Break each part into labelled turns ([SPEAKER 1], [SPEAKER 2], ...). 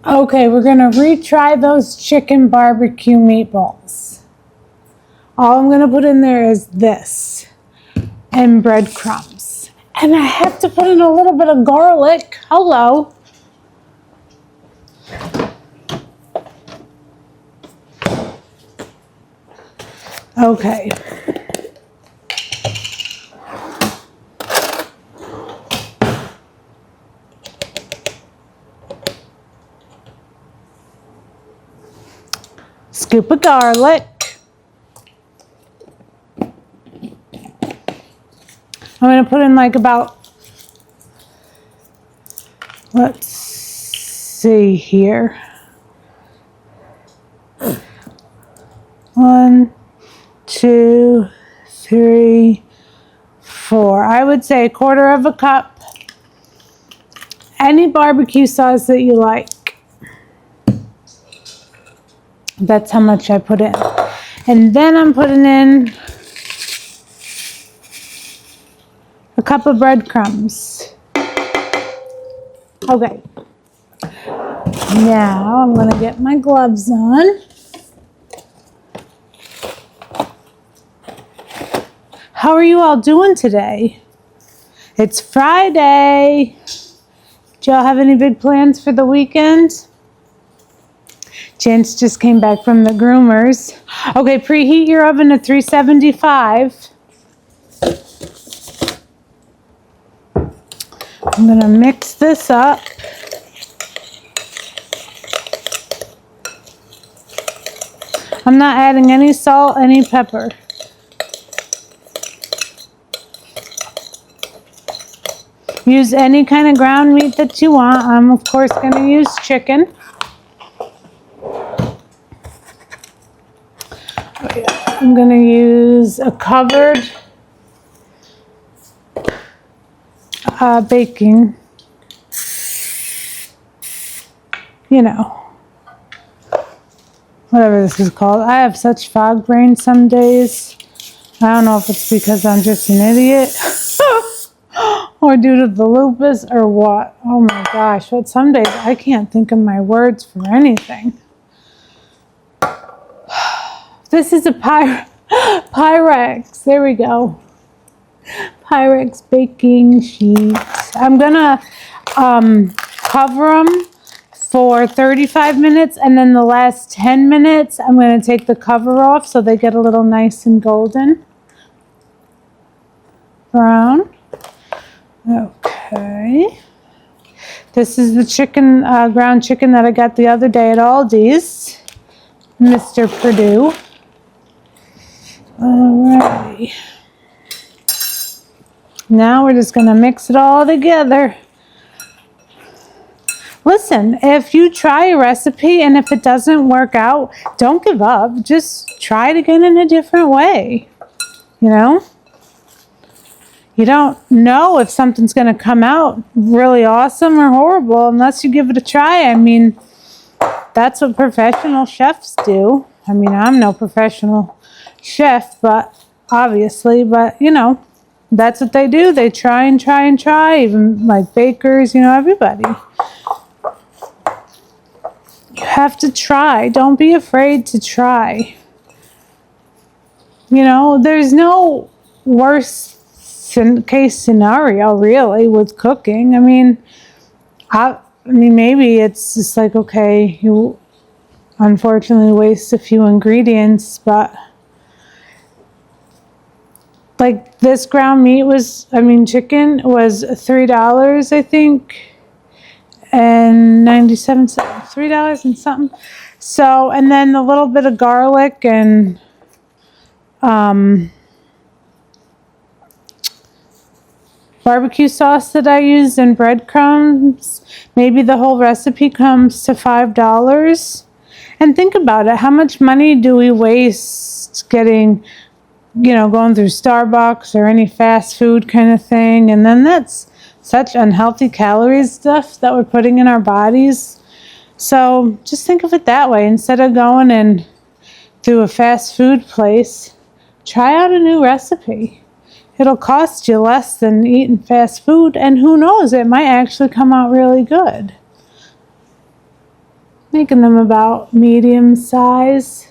[SPEAKER 1] Okay, we're gonna retry those chicken barbecue meatballs. All I'm gonna put in there is this and breadcrumbs. And I have to put in a little bit of garlic. Hello. Okay. Scoop of garlic. I'm going to put in like about, let's see here. 1, 2, 3, 4. I would say 1/4 cup. Any barbecue sauce that you like. That's how much I put in. And then I'm putting in a cup of breadcrumbs. Okay. Now I'm going to get my gloves on. How are you all doing today? It's Friday. Do y'all have any big plans for the weekend? Chance just came back from the groomers. Okay, preheat your oven to 375. I'm gonna mix this up. I'm not adding any salt, any pepper. Use any kind of ground meat that you want. I'm of course gonna use chicken. I'm gonna use a covered baking, whatever this is called. I have such fog brain some days. I don't know if it's because I'm just an idiot or due to the lupus or what. Oh my gosh, but some days I can't think of my words for anything. This is a Pyrex. There we go. Pyrex baking sheet. I'm gonna cover them for 35 minutes, and then the last 10 minutes I'm gonna take the cover off so they get a little nice and golden brown. Okay. This is the chicken, ground chicken that I got the other day at Aldi's. Mr. Purdue. Alrighty. Now we're just going to mix it all together. Listen, if you try a recipe and if it doesn't work out, don't give up. Just try it again in a different way. You don't know if something's going to come out really awesome or horrible unless you give it a try. I mean, that's what professional chefs do. I mean, I'm no professional chef, but obviously, that's what they do. They try and try and try, even like bakers, everybody. You have to try. Don't be afraid to try. There's no worst case scenario really with cooking. I mean, maybe it's just like, okay, you unfortunately waste a few ingredients, but like this ground meat chicken was $3, I think, and 97 cents, $3 and something. So, and then the little bit of garlic and barbecue sauce that I used and breadcrumbs, maybe the whole recipe comes to $5. And think about it, how much money do we waste getting, going through Starbucks or any fast food kind of thing? And then that's such unhealthy calories stuff that we're putting in our bodies. So just think of it that way. Instead of going and through a fast food place, try out a new recipe. It'll cost you less than eating fast food, and who knows, it might actually come out really good. Making them about medium size.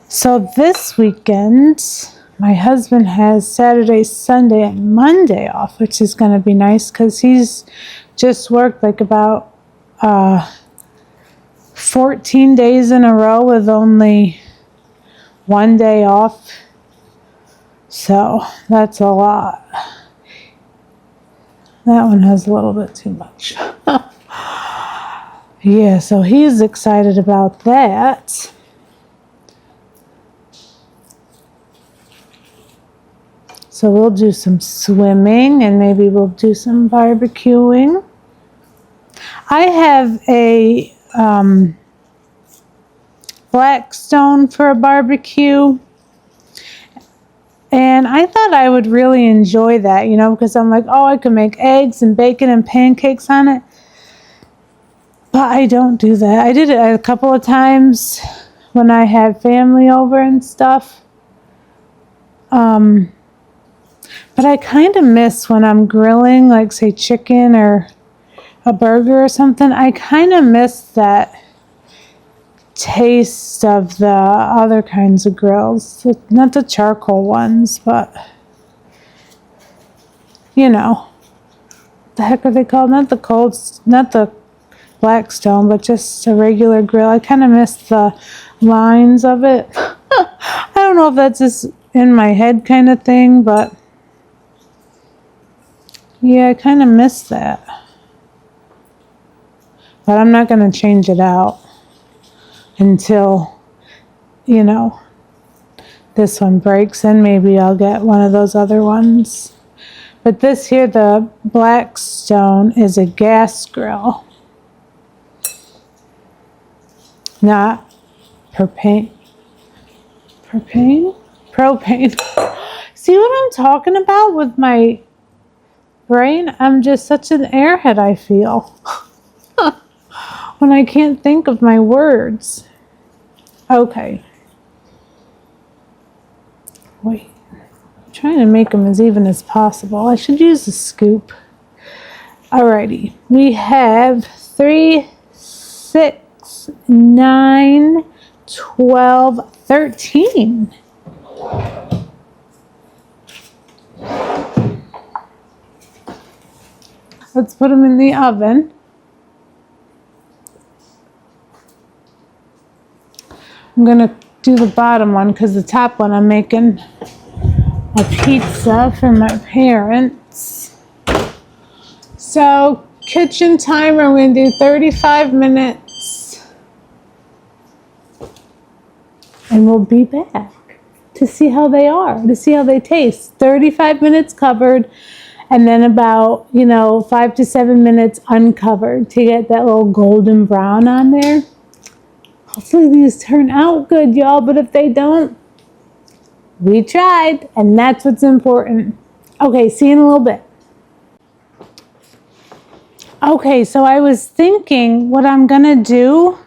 [SPEAKER 1] So this weekend, my husband has Saturday, Sunday, and Monday off, which is going to be nice because he's just worked like about 14 days in a row with only one day off. So that's a lot. That one has a little bit too much. Yeah, so he's excited about that. So we'll do some swimming and maybe we'll do some barbecuing. I have a Blackstone for a barbecue. And I thought I would really enjoy that, you know, because I'm like, oh, I can make eggs and bacon and pancakes on it. But I don't do that. I did it a couple of times when I had family over and stuff. But I kind of miss when I'm grilling, like say chicken or a burger or something. I kind of miss that taste of the other kinds of grills. Not the charcoal ones, but you know, the heck are they called? Not the Blackstone, but just a regular grill. I kind of miss the lines of it. I don't know if that's just in my head kind of thing, but yeah, I kind of miss that. But I'm not going to change it out until, you know, this one breaks, and maybe I'll get one of those other ones. But this here, the Blackstone, is a gas grill, not propane. Propane. See what I'm talking about with my brain? I'm just such an airhead, I feel. When I can't think of my words. Okay. Wait. I'm trying to make them as even as possible. I should use a scoop. Alrighty. We have 3, 6, 9, 12, 13. Let's put them in the oven. I'm going to do the bottom one because the top one I'm making a pizza for my parents. So kitchen timer, I'm going to do 35 minutes. And we'll be back to see how they are, to see how they taste. 35 minutes covered, and then about, 5 to 7 minutes uncovered to get that little golden brown on there. Hopefully these turn out good, y'all, but if they don't, we tried, and that's what's important. Okay, see you in a little bit. Okay, so I was thinking what I'm going to do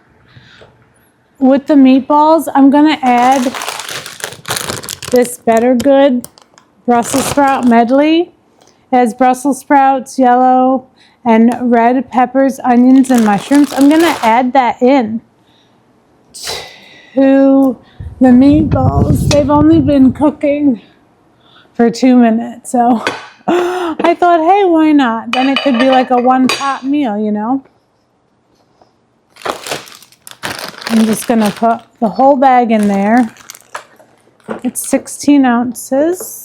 [SPEAKER 1] with the meatballs, I'm going to add this Better Good Brussels sprout medley. It has Brussels sprouts, yellow, and red peppers, onions, and mushrooms. I'm going to add that in to the meatballs. They've only been cooking for 2 minutes, so I thought, hey, why not? Then it could be like a one-pot meal, you know? I'm just going to put the whole bag in there. It's 16 ounces.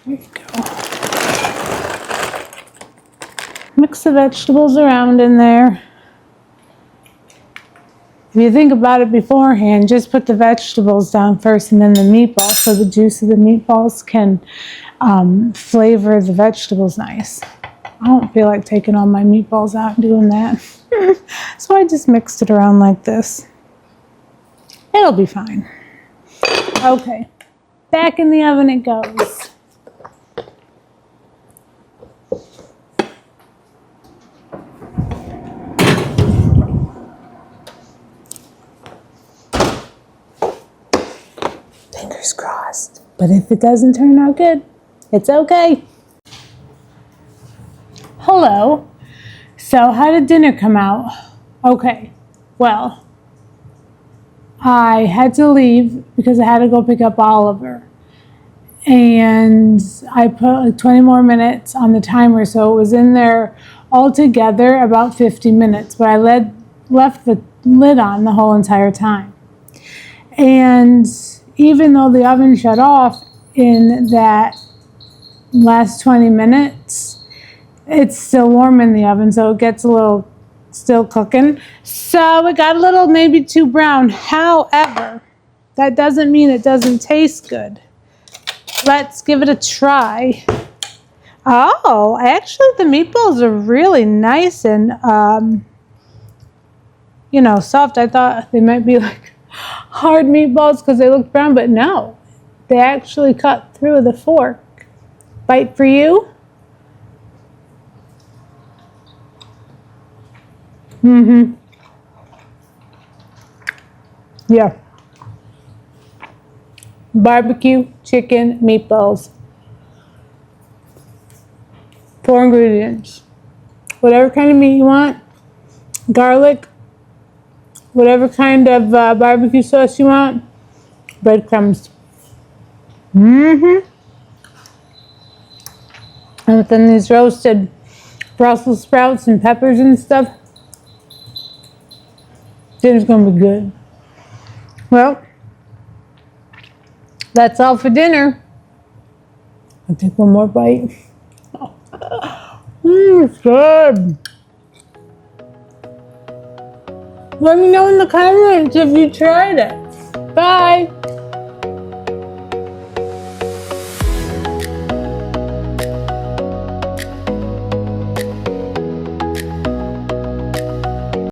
[SPEAKER 1] There you go. Mix the vegetables around in there. If you think about it beforehand, just put the vegetables down first and then the meatballs so the juice of the meatballs can flavor the vegetables nice. I don't feel like taking all my meatballs out and doing that. So I just mixed it around like this. It'll be fine. Okay, back in the oven it goes. But if it doesn't turn out good, it's okay. Hello. So how did dinner come out? Okay. Well, I had to leave because I had to go pick up Oliver. And I put like 20 more minutes on the timer, so it was in there altogether about 50 minutes. But I left the lid on the whole entire time. And even though the oven shut off in that last 20 minutes, it's still warm in the oven, so it gets a little still cooking. So it got a little maybe too brown. However, that doesn't mean it doesn't taste good. Let's give it a try. Oh, actually the meatballs are really nice and, soft. I thought they might be like hard meatballs because they look brown, but no, they actually cut through the fork. Bite for you. Yeah. Barbecue chicken meatballs. 4 ingredients. Whatever kind of meat you want. Garlic. Whatever kind of barbecue sauce you want. Breadcrumbs. And then these roasted Brussels sprouts and peppers and stuff. Dinner's gonna be good. Well, that's all for dinner. I'll take one more bite. It's good. Let me know in the comments if you tried it. Bye.